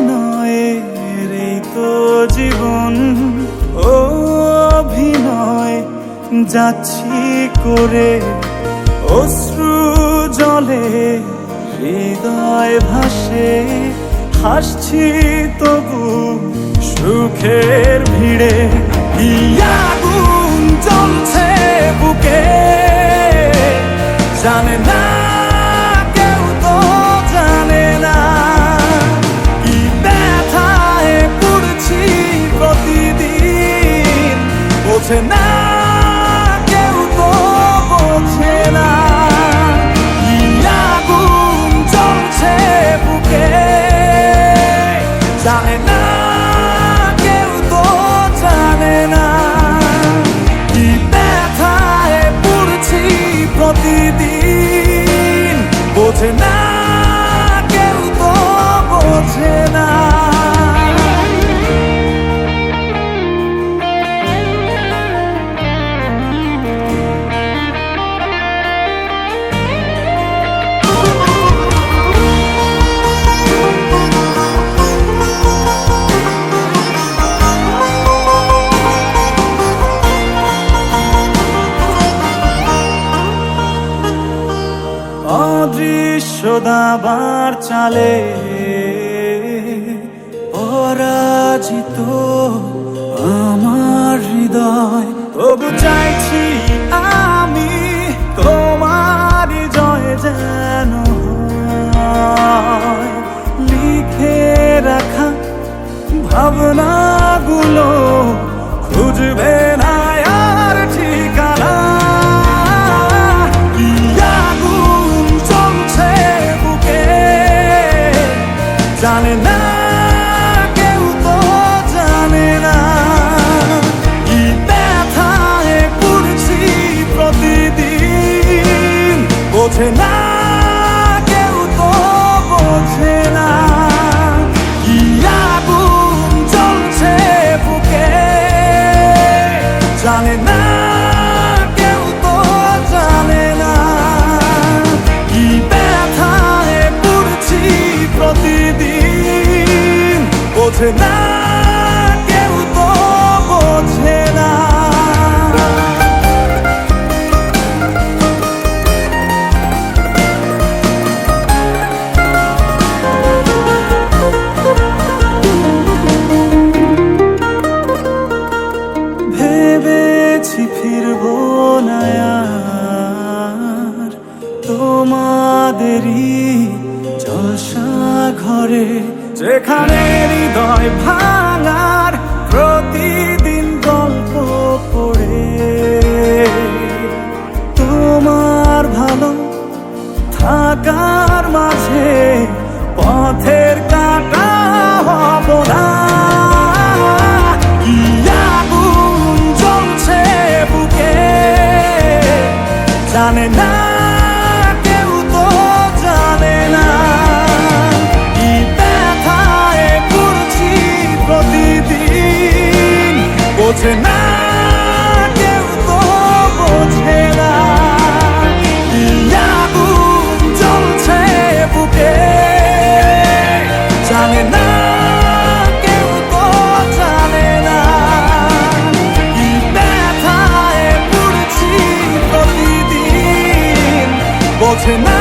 অভিনয়ের এই তো জীবন, অভিনয় যাচ্ছি করে, অশ্রু জলে হৃদয় ভাসে, হাসছি তবু সুখের ভিড়ে। আগুন জ্বলছে বুকে, জানে না কেউ, তো জানে না কি ব্যথায় পড়ছি প্রতিদিন। বোঝে না কেউ, তো বোঝে না আগুন জ্বলছে বুকে, জানে না কেউ, তো জানে না কি ব্যথায় পড়ছি প্রতিদিন। বোঝে না কেউ, তো বোঝে না। অদৃশ্য দাবার চালে পরাজিত আমার হৃদয়, তবু চাইছি আমি তোমার জয় যেন হয়। লিখে রাখা ভাবনাগুলো খুঁজবে না আর ঠিকানা। জানে না কেউ, তো জানে না কি ব্যথায় পড়ছি প্রতিদিন। বোঝে না কেউ, তো বোঝে না কি আগুন জ্বলছে বুকে, জানে না কেউ, তো জানে না কি ব্যথায় পড়ছি প্রতিদিন। বোঝে না কেউ, তো বোঝে না। ভেবেছি ফিরবো না আর তোমাদেরই জলসা ঘরে, যেখানে হৃদয় ভাঙার প্রতিদিন গল্প পড়ে। তোমার ভালো থাকার মাঝে পথের কাঁটা হব না। আগুন জ্বলছে বুকে, জানে না কেউ, তো জানে না কি ব্যথায় পড়ছি প্রতিদিন। বোঝে না কেউ, তো বোঝে না আগুন জ্বলছে বুকে, জানে না কেউ, তো জানে না কি ব্যথায় পড়ছি প্রতিদিন। বোঝে না।